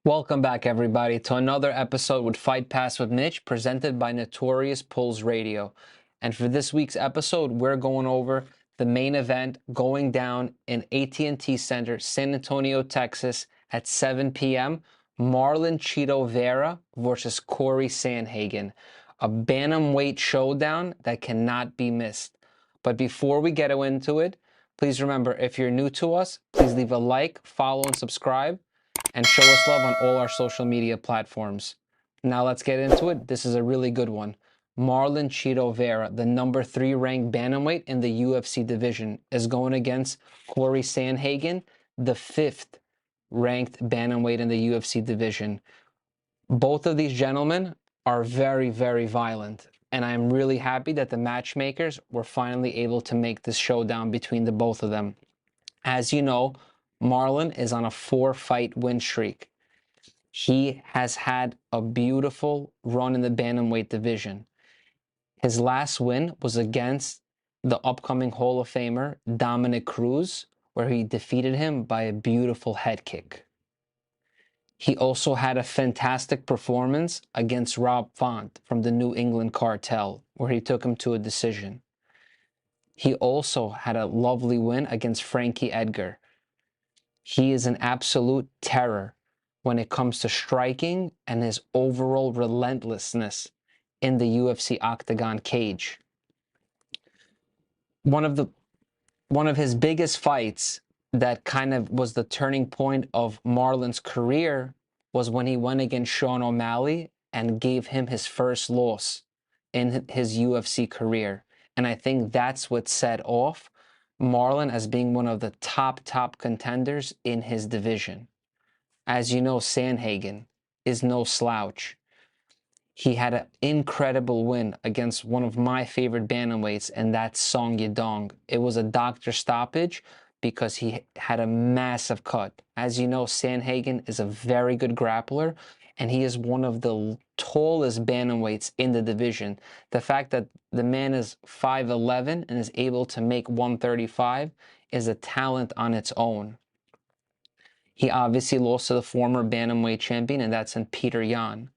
Welcome back, everybody, to another episode with Fight Pass with Mitch, presented by Notorious Pulls Radio. And for this week's episode, we're going over the main event going down in AT&T Center, San Antonio, Texas, at 7 p.m. Marlon Chito Vera versus Cory Sandhagen, a bantamweight showdown that cannot be missed. But before we get into it, please remember, if you're new to us, please leave a like, follow, and subscribe, and show us love on all our social media platforms. Now let's get into it. This is a really good one. Marlon Chito Vera, the number 3 ranked bantamweight in the UFC division, is going against Cory Sandhagen, the 5th ranked bantamweight in the UFC division. Both of these gentlemen are very, very violent, and I'm really happy that the matchmakers were finally able to make this showdown between the both of them. As you know, Marlon is on a 4-fight win streak. He has had a beautiful run in the bantamweight division. His last win was against the upcoming Hall of Famer, Dominick Cruz, where he defeated him by a beautiful head kick. He also had a fantastic performance against Rob Font from the New England Cartel, where he took him to a decision. He also had a lovely win against Frankie Edgar. He is an absolute terror when it comes to striking and his overall relentlessness in the UFC octagon cage. One of his biggest fights that kind of was the turning point of Marlon's career was when he went against Sean O'Malley and gave him his first loss in his UFC career. And I think that's what set off Marlon as being one of the top contenders in his division. As you know, Sandhagen is no slouch. He had an incredible win against one of my favorite bantamweights, and that's Song Yadong. It was a doctor stoppage because he had a massive cut. As you know, Sandhagen is a very good grappler, and he is one of the tallest bantamweights in the division. The fact that the man is 5'11" and is able to make 135 is a talent on its own. He obviously lost to the former Bantamweight champion, and that's in Peter Yan.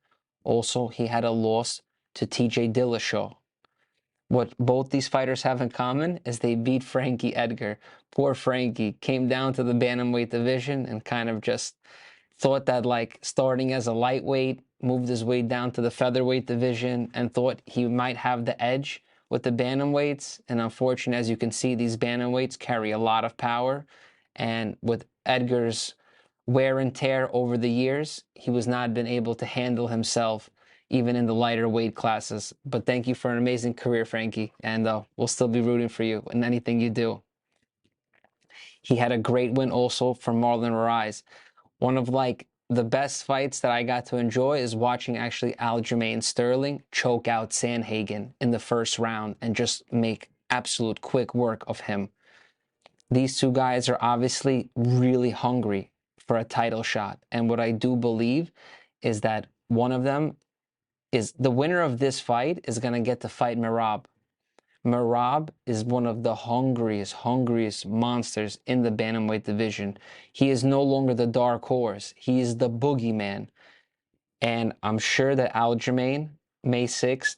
Also, he had a loss to TJ Dillashaw. What both these fighters have in common is they beat Frankie Edgar. Poor Frankie came down to the Bantamweight division and kind of just thought that, like, starting as a lightweight, moved his way down to the featherweight division and thought he might have the edge with the Bantamweights. And unfortunately, as you can see, these Bantamweights carry a lot of power. And with Edgar's wear and tear over the years, he was not been able to handle himself even in the lighter weight classes. But thank you for an amazing career, Frankie, and we'll still be rooting for you in anything you do. He had a great win also from Marlon Vera. One of, like, the best fights that I got to enjoy is watching actually Aljamain Sterling choke out Sandhagen in the first round and just make absolute quick work of him. These two guys are obviously really hungry for a title shot. And what I do believe is that one of them is the winner of this fight is going to get to fight Merab. Merab is one of the hungriest monsters in the bantamweight division. He is no longer the dark horse. He is the boogeyman. And I'm sure that Aljamain, May 6th,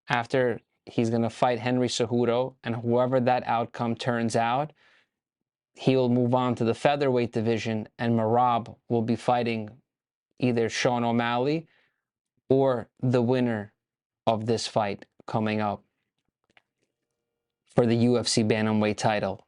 after he's going to fight Henry Cejudo, and whoever that outcome turns out, he will move on to the featherweight division, and Merab will be fighting either Sean O'Malley or the winner of this fight coming up for the UFC Bantamweight title.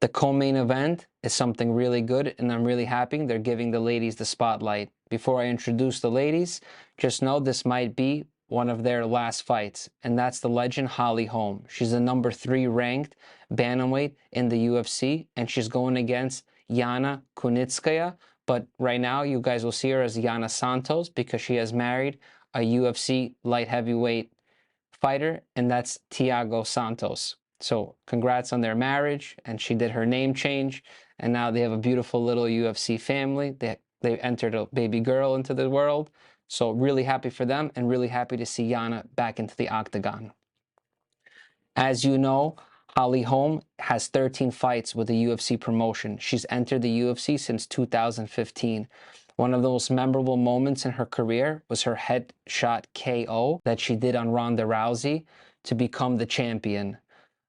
The co-main event is something really good, and I'm really happy they're giving the ladies the spotlight. Before I introduce the ladies, just know this might be one of their last fights, and that's the legend Holly Holm. She's the number 3 ranked bantamweight in the UFC, and she's going against Yana Kunitskaya, but right now you guys will see her as Yana Santos because she has married a UFC light heavyweight fighter, and that's Thiago Santos. So congrats on their marriage, and she did her name change, and now they have a beautiful little UFC family. They entered a baby girl into the world. So really happy for them, and really happy to see Yana back into the octagon. As you know, Holly Holm has 13 fights with the UFC promotion. She's entered the UFC since 2015. One of the most memorable moments in her career was her headshot KO that she did on Ronda Rousey to become the champion.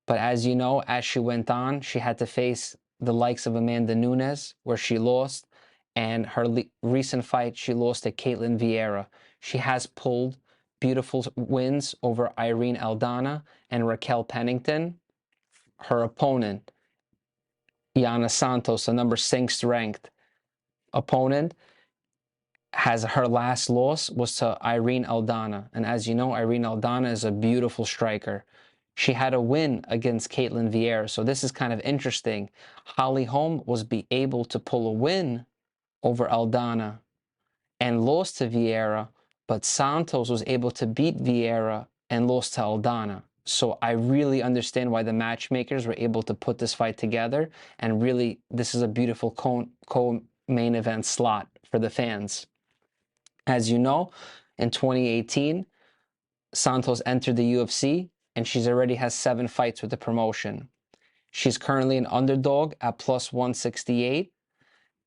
But as you know, as she went on, she had to face the likes of Amanda Nunes, where she lost, and her recent fight, she lost to Caitlin Vieira. She has pulled beautiful wins over Irene Aldana and Raquel Pennington. Her opponent, Yana Santos, a number 6 ranked opponent, has her last loss was to Irene Aldana. And as you know, Irene Aldana is a beautiful striker. She had a win against Caitlin Vieira. So this is kind of interesting. Holly Holm was able to pull a win over Aldana and lost to Vieira, but Santos was able to beat Vieira and lost to Aldana. So I really understand why the matchmakers were able to put this fight together. And really, this is a beautiful co-main event slot for the fans. As you know, in 2018, Santos entered the UFC, and she's already has 7 fights with the promotion. She's currently an underdog at plus 168,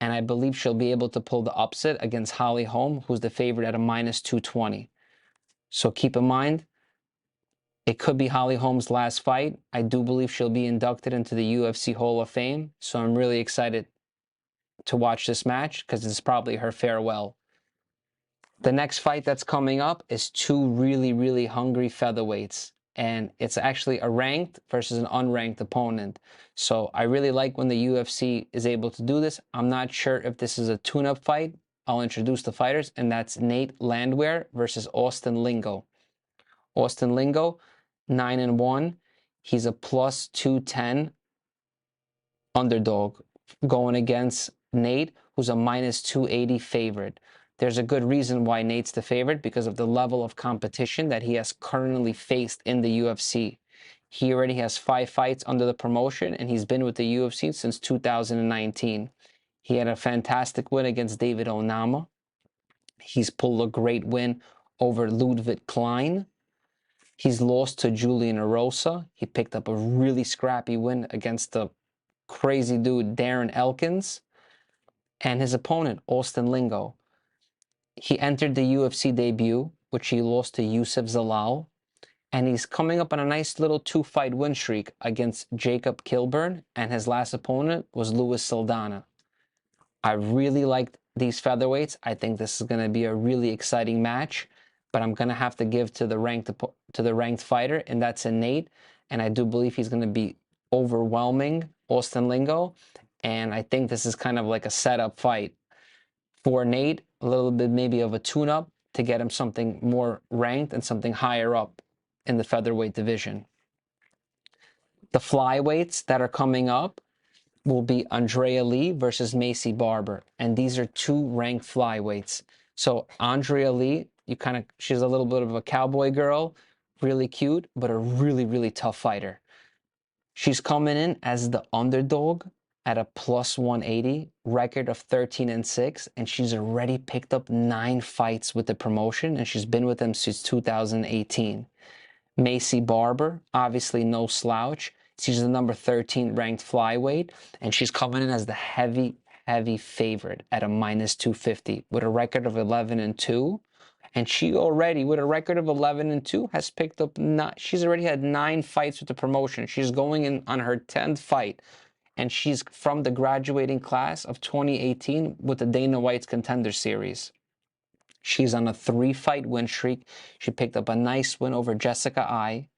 and I believe she'll be able to pull the upset against Holly Holm, who's the favorite at a minus 220. So keep in mind, it could be Holly Holm's last fight. I do believe she'll be inducted into the UFC Hall of Fame, so I'm really excited to watch this match because it's probably her farewell. The next fight that's coming up is 2 really, really hungry featherweights. And it's actually a ranked versus an unranked opponent. So I really like when the UFC is able to do this. I'm not sure if this is a tune-up fight. I'll introduce the fighters, and that's Nate Landwehr versus Austin Lingo. Austin Lingo, 9-1. He's a plus 210 underdog going against Nate, who's a minus 280 favorite. There's a good reason why Nate's the favorite, because of the level of competition that he has currently faced in the UFC. He already has 5 fights under the promotion, and he's been with the UFC since 2019. He had a fantastic win against David Onama. He's pulled a great win over Ludwig Klein. He's lost to Julian Erosa. He picked up a really scrappy win against the crazy dude Darren Elkins. And his opponent, Austin Lingo. He entered the UFC debut, which he lost to Youssef Zalal, and he's coming up on a nice little 2-fight win streak against Jacob Kilburn, and his last opponent was Luis Saldana. I really liked these featherweights. I think this is going to be a really exciting match, but I'm going to have to give to the ranked fighter, and that's a Nate, and I do believe he's going to be overwhelming Austin Lingo, and I think this is kind of like a setup fight for Nate, a little bit maybe of a tune-up to get him something more ranked and something higher up in the featherweight division. The flyweights that are coming up will be Andrea Lee versus Macy Barber, and these are 2 ranked flyweights. So Andrea Lee, she's a little bit of a cowboy girl, really cute, but a really, really tough fighter. She's coming in as the underdog at a plus 180, record of 13-6, and she's already picked up 9 fights with the promotion, and she's been with them since 2018. Macy Barber, obviously no slouch. She's the number 13 ranked flyweight, and she's coming in as the heavy favorite at a minus 250 with a record of 11-2. And she already, with a record of 11-2, has picked up, she's already had 9 fights with the promotion. She's going in on her 10th fight. And she's from the graduating class of 2018 with the Dana White's Contender Series. She's on a 3-fight win streak. She picked up a nice win over Jessica Ai.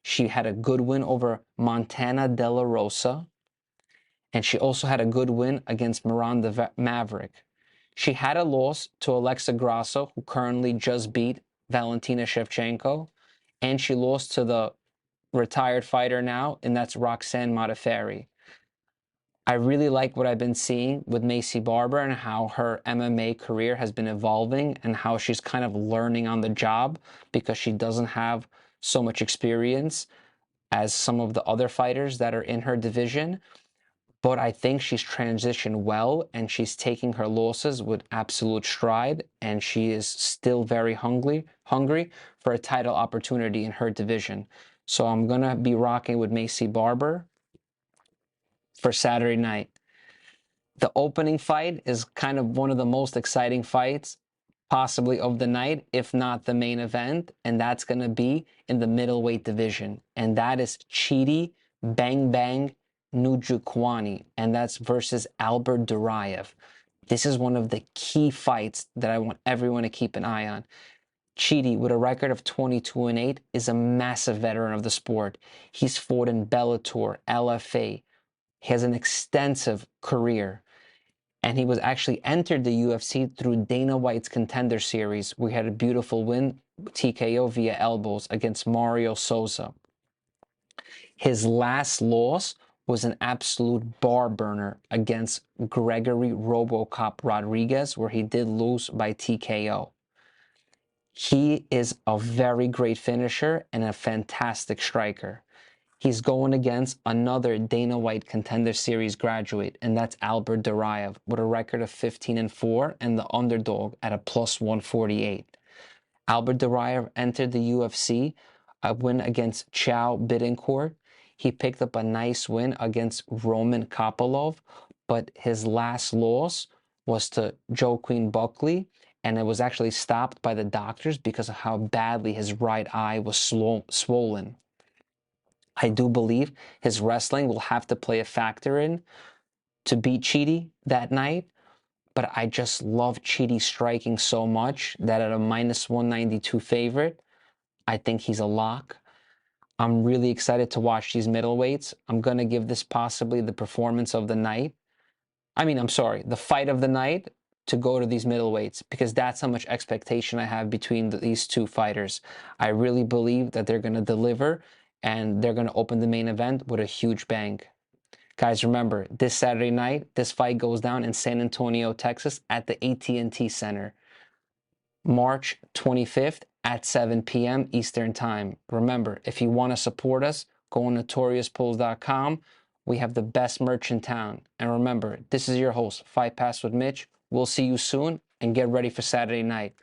She had a good win over Montana De La Rosa. And she also had a good win against Miranda Maverick. She had a loss to Alexa Grasso, who currently just beat Valentina Shevchenko. And she lost to the retired fighter now, and that's Roxanne Modafferi. I really like what I've been seeing with Macy Barber and how her MMA career has been evolving and how she's kind of learning on the job because she doesn't have so much experience as some of the other fighters that are in her division. But I think she's transitioned well, and she's taking her losses with absolute stride, and she is still very hungry for a title opportunity in her division. So I'm going to be rocking with Macy Barber for Saturday night. The opening fight is kind of one of the most exciting fights possibly of the night, if not the main event, and that's going to be in the middleweight division, and that is Chidi Bang Bang Nujukwanyi, and that's versus Albert Duraev. This is one of the key fights that I want everyone to keep an eye on. Chidi, with a record of 22-8, is a massive veteran of the sport. He's fought in Bellator, LFA. He has an extensive career. And he was actually entered the UFC through Dana White's Contender Series, where he had a beautiful win, TKO via elbows, against Mario Souza. His last loss was an absolute bar burner against Gregory RoboCop Rodriguez, where he did lose by TKO. He is a very great finisher and a fantastic striker. He's going against another Dana White Contender Series graduate, and that's Albert Duraev, with a record of 15-4 and the underdog at a plus 148. Albert Duraev entered the UFC, a win against Chow Bittencourt. He picked up a nice win against Roman Kopylov, but his last loss was to Joaquin Buckley, and it was actually stopped by the doctors because of how badly his right eye was swollen. I do believe his wrestling will have to play a factor in to beat Chidi that night, but I just love Chidi striking so much that at a minus 192 favorite, I think he's a lock. I'm really excited to watch these middleweights. I'm going to give this possibly the performance of the night. The fight of the night to go to these middleweights, because that's how much expectation I have between these two fighters. I really believe that they're going to deliver, and they're going to open the main event with a huge bang. Guys, remember, this Saturday night, this fight goes down in San Antonio, Texas at the AT&T Center, March 25th at 7 p.m. Eastern Time. Remember, if you want to support us, go on notoriouspulls.com. We have the best merch in town. And remember, this is your host, Fight Pass with Mitch. We'll see you soon, and get ready for Saturday night.